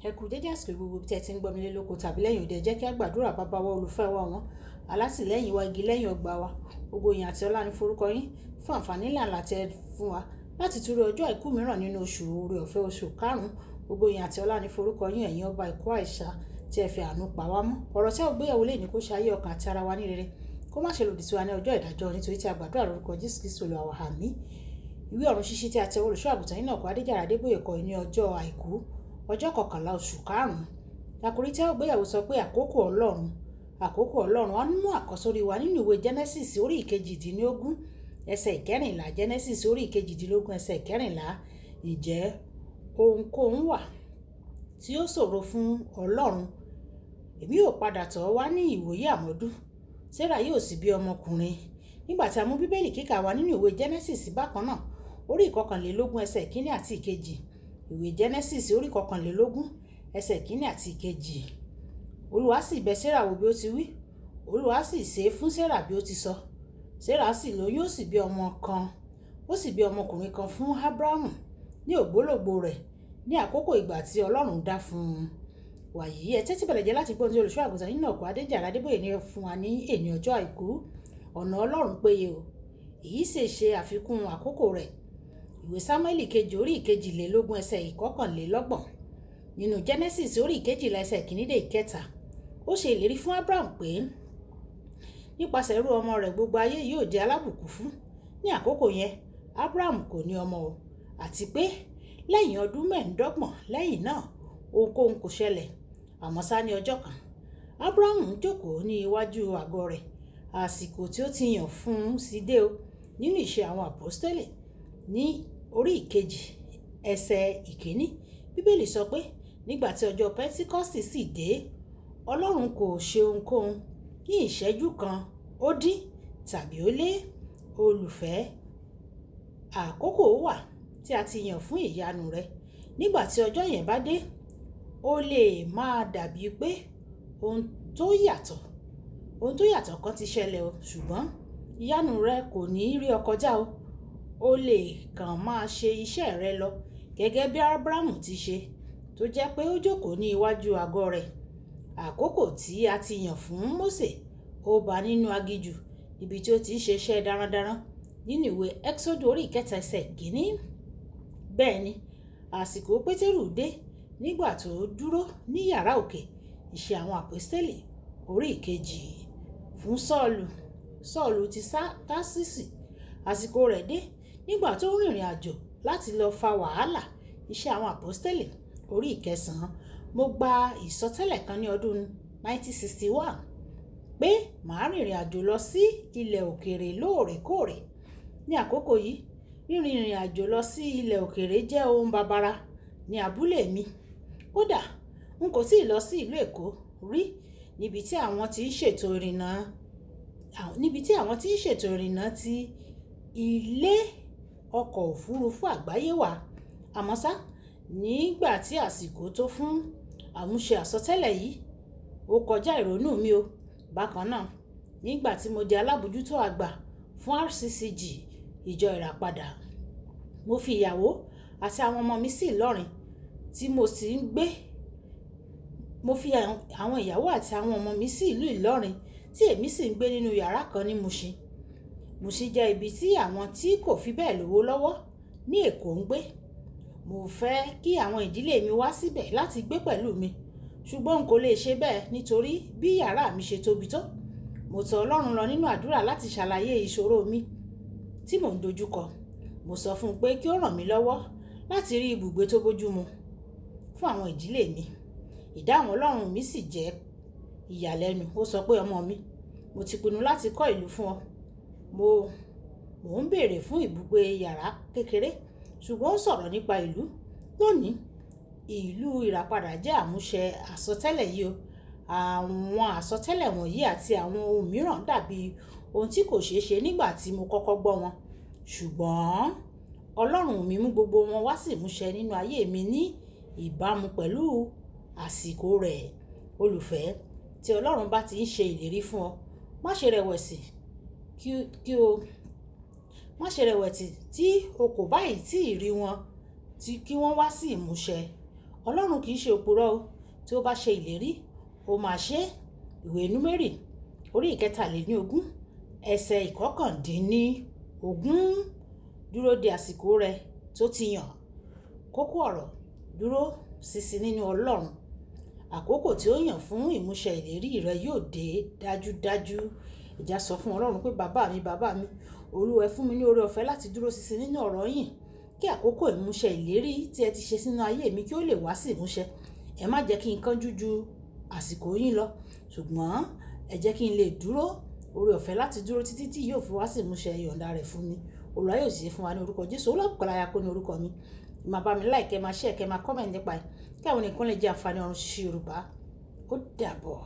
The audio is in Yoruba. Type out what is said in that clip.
Ẹ kú dédé àsìkò gbogbo tí ẹ ti ń gbọ́ mi lé lóko tàbí lẹ́yìn òde, jẹ́ kí a gbàdúrà. Bàbá wa, olùfẹ́ wa wọn, alátìlẹ́yìn wa, igi lẹ́yìn ọgbà wa, gbogbo ìyìn àti ọlá ní forúkọ yín fún àǹfààní ńlá tí ẹ fún wa láti tún rí ọjọ́ àìkú mìíràn nínú oṣù oore ọ̀fẹ́ oṣù karùn-ún. Gbogbo ìyìn àti ọlá ní forúkọ yín, ẹ̀yin ọba ìkó àìsà tí ẹ fi àánú pa wá mọ́. Ọ̀rọ̀ tí a ò gbéyàwó lè ní kó ṣe ayé ọkàn àti ara wa ní rere, kó má ṣe lòdì sí wa ní ọjọ́ ìdájọ́, nítorí tí a gbàdúrà lórúkọ Jésù Kristi Olúwa wa. Àmín. Ìwé ọ̀run ṣíṣí tí a tẹ olùṣọ́ àgùntàn Enoch Adéjàre Adébóyè kọ ní ọjọ́ àìkú ọjọ́ 11 oṣù karùn-ún. Àkòrí tí a ò gbéyàwó sọ pé àkókò Ọlọ́run. Àkókò Ọlọ́run. Wọ́n mú àkọ́sórí wa nínú ìwé Genesis orí ìkejìdínlógún ẹsẹ̀ ìkẹrìnlá. Genesis orí ìkejìdínlógún ẹsẹ̀ ìkẹrìnlá. Ǹjẹ́ ohunkóhun wà tí ó ṣòro fún Ọlọ́run? Èmi yóò padà tọ̀ ọ́ wá ní ìwòye àmọ́dún. Sarah yóò sì bí ọmọkùnrin. Nígbà tí a mú bíbélì kíkà wa nínú ìwé Genesis bákan náà orí ìkọkànlélógún ẹsẹ̀ ìkíní àti ìkejì. Ìwé Genesis orí ìkọkànlélógún ẹsẹ̀ ìkíní àti ìkejì. Olúwa sì bẹ̀ Sarah wò bí ó ti wí. Olúwa sì ṣe fún Sarah bí ó ti sọ. Sarah sì lóyún, ó sì bí ọmọ kan. Ó sì bí ọmọkùnrin kan fún Ábúráhámù ní ògbólógbò rẹ̀ ní àkókò ìgbà tí Ọlọ́run dá fún un. Wàyí ẹ tẹ́tí bẹ̀lẹ̀ jẹ́ láti gbọ́ ohun tí olùṣọ́ àgùntàn Enoch Adéjàre Adébóyè ní fún wa ní èní ọjọ́ àìkú. Ọ̀nà Ọlọ́run péye o. Èyí sì ṣe àfikún àkókò rẹ̀. Ìwé Sámúẹ́lì kejì orí ìkejìlélógún ẹsẹ̀ ìkọkànlélọ́gbọ̀n. Nínú Genesis orí ìkejìlá ẹsẹ̀ ìkíní dé ìkẹta. Ó ṣe ìlérí fún Ábúráhámù pé nípasẹ̀ irú ọmọ rẹ̀ gbogbo ayé yóò di alábùkún fún. Ní àkókò yẹn Ábúráhámù kò ní ọmọ o, àti pé lẹ́yìn ọdún 25 lẹ́yìn náà ohunkóhun kò ṣẹlẹ̀. Àmọ́ ṣá ní ọjọ́ kan Ábúráhámù jókòó ní iwájú àgọ́ rẹ̀. Àsìkò tí ó ti yàn fún un sì dé o. Nínú Ìṣe àwọn Àpọ́stélì ní orí ìkejì ẹsẹ̀ ìkíní, Bíbélì sọ pé nígbà tí ọjọ́ Pẹ́ńtíkọ́sítì sì dé, Ọlọ́run kò ṣe ohunkóhun ní ìṣẹ́jú kan ó dín tàbí ó lé. Olùfẹ́, àkókò wà tí a ti yàn fún ìyanu rẹ. Nígbà tí ọjọ́ yẹn bá dé, ó lè máa dàbí pé ohun tó yàtọ̀ kan ti ṣẹlẹ̀ o, ṣùgbọ́n ìyanu rẹ kò ní rí ọ kọjá o. O lè kàn máa ṣe iṣẹ́ rẹ lọ gẹ́gẹ́ bí Ábúráhámù ti ṣe, tó jẹ́ pé ó jókòó ní iwájú àgọ́ rẹ̀. Àkókò tí a ti yàn fún Mósè ó bá nínú aginjù ibi tí ó ti ń ṣe iṣẹ́ darandaran nínú ìwé Ẹ́kísódù orí ìkẹta ẹsẹ̀ ìkíní. Bẹ́ẹ̀ ni àsìkò Pétérù dé nígbà tó dúró ní yàrá òkè. Ìṣe àwọn Àpọ́stélì orí ìkejì. Fún Sọ́ọ̀lù ti Tásísì, àsìkò rẹ̀ dé nígbà tó rìnrìn àjò láti lọ fa wàhálà. Ìṣe àwọn Àpọ́stélì orí ìkẹsàn-án. Mo gba ìsọtẹ́lẹ̀ kan ní ọdún 1961 pé màá rìnrìn àjò lọ sí ilẹ̀ òkèèrè lóòrèkóòrè. Ní àkókò yìí, rìnrìn àjò lọ sí ilẹ̀ òkèèrè jẹ́ ohun bàbàrà ní abúlé mi. Kódà n kò tíì lọ sí ìlú Èkó rí, níbi tí àwọn tí ń ṣètò ìrìnnà ti ilé ọkọ̀ òfurufú àgbáyé wà. Àmọ́ ṣá, nígbà tí àsìkò tó fún àmúṣe àsọtẹ́lẹ̀ yìí, ó kọjá ìrònú mi o. Bákan náà, nígbà tí mo di alábòjútó àgbà fún RCCG ìjọ Ìràpadà, mo fi ìyàwó àti àwọn ọmọ mi sí Ìlọrin tí mo sì ń gbé. Mo fi àwọn ìyàwó àti àwọn ọmọ mi sí ìlú Ìlọrin tí èmi sì ń gbé nínú yàrá kan ní Mùṣín. Mùṣín jẹ́ ibi tí àwọn tí kò fi bẹ́ẹ̀ lówó lọ́wọ́ ní Èkó ń gbé. Mo fẹ́ kí àwọn ìdílé mi wá síbẹ̀ láti gbé pẹ̀lú mi, ṣùgbọ́n n kò lè ṣe bẹ́ẹ̀ nítorí bí yàrá mi ṣe tóbi tó. Mo tọ̀ Ọlọ́run lọ nínú àdúrà láti ṣàlàyé ìṣòro mi tí mò ń dojúkọ. Mo sọ fún un pé kí ó ràn mí lọ́wọ́ láti rí ibùgbé tó bójúmu fún àwọn ìdílé mi. Ìdáhùn Ọlọ́run mi sì jẹ́ ìyàlẹ́nu. Ó sọ pé ọmọ mi, mo ti pinnu láti kọ́ ìlú fún ọ. Mò ń béèrè fún ibùgbé yàrá kékeré, ṣùgbọ́n ó sọ̀rọ̀ nípa ìlú. Lónìí, ìlú Ìràpadà jẹ́ àmúṣe àsọtẹ́lẹ̀ yìí o. Àwọn àsọtẹ́lẹ̀ wọ̀nyí àti àwọn ohun mìíràn dàbí ohun tí kò ṣeé ṣe nígbà tí mo kọ́kọ́ gbọ́ wọn, ṣùgbọ́n Ọlọ́run mi mú gbogbo wọn wá sí ìmúṣẹ nínú ayé mi ní ìbámu pẹ̀lú àsìkò rẹ̀. Olùfẹ́, tí Ọlọ́run bá ti ń ṣe ìlérí fún ọ, má ṣe rẹ̀wẹ̀sì tí o kò báyìí tí ì rí wọn kí wọ́n wá sí ìmúṣẹ. Ọlọ́run kì í ṣe òpùrọ́ o, tí ó bá ṣe ìlérí ó máa ṣe. Ìwé Númérì orí 23 ẹsẹ̀ 19. Dúró de àsìkò rẹ tó ti yàn. Kókó ọ̀rọ̀: dúró ṣinṣin nínú Ọlọ́run. Àkókò tí ó yàn fún ìmúṣẹ ìlérí rẹ yóò dé dájúdájú. Ìjà sọ fún Ọlọ́run pé bàbá mi, Olúwa ẹ fún mi ní oore ọ̀fẹ́ láti dúró ṣinṣin nínú ọ̀rọ̀ yín, kí àkókò ìmúṣẹ ìlérí tí ẹ ti ṣe sínú ayé mi kí ó lè wá sí ìmúṣẹ. Ẹ má jẹ́ kí n kánjú ju àsìkò yín lọ, ṣùgbọ́n ẹ jẹ́ kí n lè dúró. Oore ọ̀fẹ́ láti dúró títí tí yóò fi wá sí ìmúṣẹ ìyọ̀ǹda rẹ̀ fún mi. Olúwa yóò sì ṣe fún wa ní orúkọ Jésù. Olúkọ̀láyà kó ní orúkọ mi. Máa bá mi like, máa share, máa comment nípa ẹ̀ kí àwọn nìkan lè jẹ àǹfààní ọ̀run ṣíṣí Yorùbá. Ó dàbọ̀.